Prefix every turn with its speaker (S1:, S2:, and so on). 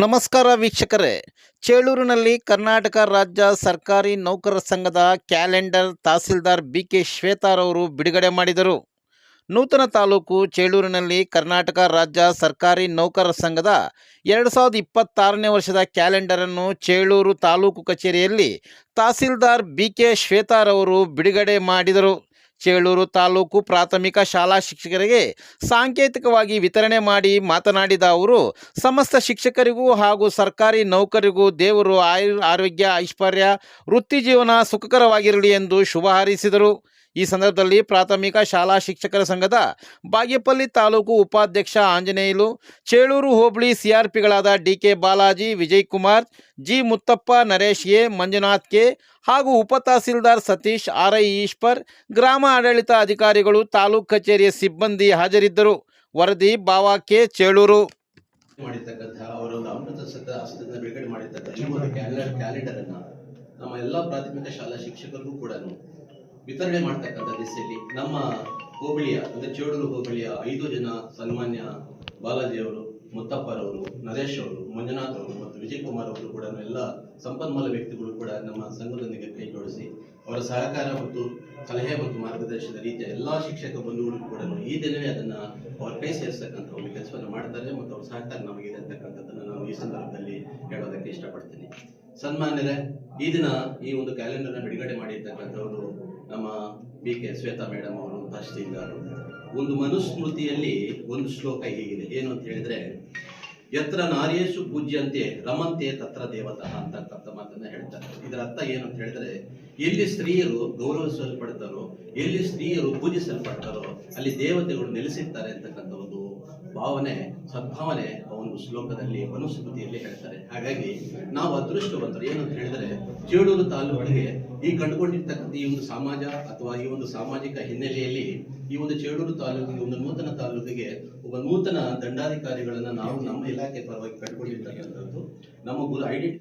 S1: ನಮಸ್ಕಾರ ವೀಕ್ಷಕರೇ. ಚೇಳೂರಿನಲ್ಲಿ ಕರ್ನಾಟಕ ರಾಜ್ಯ ಸರ್ಕಾರಿ ನೌಕರರ ಸಂಘದ ಕ್ಯಾಲೆಂಡರ್ ತಹಸೀಲ್ದಾರ್ BK ಶ್ವೇತಾರವರು ಬಿಡುಗಡೆ ಮಾಡಿದರು. ನೂತನ ತಾಲೂಕು ಚೇಳೂರಿನಲ್ಲಿ ಕರ್ನಾಟಕ ರಾಜ್ಯ ಸರ್ಕಾರಿ ನೌಕರರ ಸಂಘದ 2026ನೇ ವರ್ಷದ ಕ್ಯಾಲೆಂಡರನ್ನು ಚೇಳೂರು ತಾಲೂಕು ಕಚೇರಿಯಲ್ಲಿ ತಹಸೀಲ್ದಾರ್ BK ಶ್ವೇತಾರವರು ಬಿಡುಗಡೆ ಮಾಡಿದರು. ಚೇಳೂರು ತಾಲೂಕು ಪ್ರಾಥಮಿಕ ಶಾಲಾ ಶಿಕ್ಷಕರಿಗೆ ಸಾಂಕೇತಿಕವಾಗಿ ವಿತರಣೆ ಮಾಡಿ ಮಾತನಾಡಿದ ಅವರು, ಸಮಸ್ತ ಶಿಕ್ಷಕರಿಗೂ ಹಾಗೂ ಸರ್ಕಾರಿ ನೌಕರಿಗೂ ದೇವರು ಆರೋಗ್ಯ, ಐಶ್ವರ್ಯ, ವೃತ್ತಿ ಜೀವನ ಸುಖಕರವಾಗಿರಲಿ ಎಂದು ಶುಭ ಹಾರೈಸಿದರು. ಈ ಸಂದರ್ಭದಲ್ಲಿ ಪ್ರಾಥಮಿಕ ಶಾಲಾ ಶಿಕ್ಷಕರ ಸಂಘದ ಬಾಗೇಪಲ್ಲಿ ತಾಲೂಕು ಉಪಾಧ್ಯಕ್ಷ ಆಂಜನೇಯುಲು, ಚೇಳೂರು ಹೋಬಳಿ CRPಗಳಾದ DK Balaji, Vijay Kumar, G Muthappa, Naresh A, Manjunath K ಹಾಗೂ ಉಪ ತಹಸೀಲ್ದಾರ್ ಸತೀಶ್, RI ಈಶ್ವರ್, ಗ್ರಾಮ ಆಡಳಿತ ಅಧಿಕಾರಿಗಳು, ತಾಲೂಕು ಕಚೇರಿಯ ಸಿಬ್ಬಂದಿ ಹಾಜರಿದ್ದರು. ವರದಿ ಬಾವಾ K, ಚೇಳೂರು.
S2: ಅವರೊಂದು ಅಮೃತ ಹಸ್ತದಿಂದ ಬಿಡುಗಡೆ ಮಾಡಿರ್ತಕ್ಕಂಥ ಈ ಒಂದು ಕ್ಯಾಲೆಂಡರ್ ಅನ್ನ ನಮ್ಮ ಎಲ್ಲಾ ಪ್ರಾಥಮಿಕ ಶಾಲಾ ಶಿಕ್ಷಕರಿಗೂ ಕೂಡ ವಿತರಣೆ ಮಾಡ್ತಕ್ಕಂಥ ದಿಸೆಯಲ್ಲಿ ನಮ್ಮ ಹೋಬಳಿಯ ಅಂದ್ರೆ ಚೇಳೂರು ಹೋಬಳಿಯ 5 ಜನ ಸನ್ಮಾನ್ಯ ಬಾಲಾಜಿ ಅವರು, ಮುತ್ತಪ್ಪರವರು, ನರೇಶ್ ಅವರು, ಮಂಜುನಾಥ್ ಅವರು ಮತ್ತು ವಿಜಯ್ ಕುಮಾರ್ ಅವರು ಕೂಡ ಎಲ್ಲ ಸಂಪನ್ಮೂಲ ವ್ಯಕ್ತಿಗಳು ಕೂಡ ನಮ್ಮ ಸಂಘದೊಂದಿಗೆ ಕೈ ಜೋಡಿಸಿ ಅವರ ಸಹಕಾರ ಮತ್ತು ಸಲಹೆ ಮತ್ತು ಮಾರ್ಗದರ್ಶನದ ರೀತಿಯ ಎಲ್ಲಾ ಶಿಕ್ಷಕ ಬಂಧುಗಳು ಕೂಡ ಈ ದಿನವೇ ಅದನ್ನ ಅವ್ರ ಕೈ ಸೇರಿಸತಕ್ಕಂಥ ಒಂದು ಕೆಲಸವನ್ನು ಮಾಡ್ತಾರೆ ಮತ್ತು ಅವ್ರ ಸಹಕಾರ ನಮಗಿದೆ ಅಂತಕ್ಕಂಥದ್ದನ್ನು ನಾನು ಈ ಸಂದರ್ಭದಲ್ಲಿ ಹೇಳೋದಕ್ಕೆ ಇಷ್ಟಪಡ್ತೀನಿ. ಸನ್ಮಾನ್ಯರೇ, ಈ ದಿನ ಈ ಒಂದು ಕ್ಯಾಲೆಂಡರ್ನ ಬಿಡುಗಡೆ ಮಾಡಿರ್ತಕ್ಕಂಥವರು ನಮ್ಮ BK ಶ್ವೇತಾ ಮೇಡಮ್ ಅವರು, ತಹಸೀಲ್ದಾರರು. ಒಂದು ಮನುಸ್ಮೃತಿಯಲ್ಲಿ ಒಂದು ಶ್ಲೋಕ ಹೀಗಿದೆ, ಏನು ಅಂತ ಹೇಳಿದ್ರೆ, ಯತ್ರ ನಾರ್ಯೇಶು ಪೂಜ್ಯಂತೆ ರಮಂತೆ ತತ್ರ ದೇವತಃ ಅಂತಕ್ಕಂಥ ಮಾತನ್ನ ಹೇಳ್ತಾರೆ. ಇದರ ಅರ್ಥ ಏನು ಅಂತ ಹೇಳಿದ್ರೆ, ಎಲ್ಲಿ ಸ್ತ್ರೀಯರು ಗೌರವಿಸಲ್ಪಡ್ತಾರೋ, ಎಲ್ಲಿ ಸ್ತ್ರೀಯರು ಪೂಜಿಸಲ್ಪಡ್ತಾರೋ ಅಲ್ಲಿ ದೇವತೆಗಳು ನೆಲೆಸಿರ್ತಾರೆ ಅಂತಕ್ಕಂಥ ಒಂದು ಭಾವನೆ, ಸದ್ಭಾವನೆ ಒಂದು ಶ್ಲೋಕದಲ್ಲಿ ಮನುಸ್ಮೃತಿಯಲ್ಲಿ ಹೇಳ್ತಾರೆ. ಹಾಗಾಗಿ ನಾವು ಅದೃಷ್ಟವಂತರು. ಏನಂತ ಹೇಳಿದ್ರೆ, ಚೇಳೂರು ತಾಲೂಕಿಗೆ ಈ ಕಂಡುಕೊಂಡಿರ್ತಕ್ಕಂಥ ಈ ಒಂದು ಸಮಾಜ ಅಥವಾ ಈ ಒಂದು ಸಾಮಾಜಿಕ ಹಿನ್ನೆಲೆಯಲ್ಲಿ ಈ ಒಂದು ಚೇಳೂರು ತಾಲೂಕಿಗೆ, ಒಂದು ನೂತನ ತಾಲೂಕಿಗೆ ಒಬ್ಬ ನೂತನ ದಂಡಾಧಿಕಾರಿಗಳನ್ನ ನಾವು ನಮ್ಮ ಇಲಾಖೆ ಪರವಾಗಿ ಕಂಡುಕೊಂಡಿರ್ತಕ್ಕಂಥದ್ದು ನಮ್ಮ ಐಡೆಂಟಿ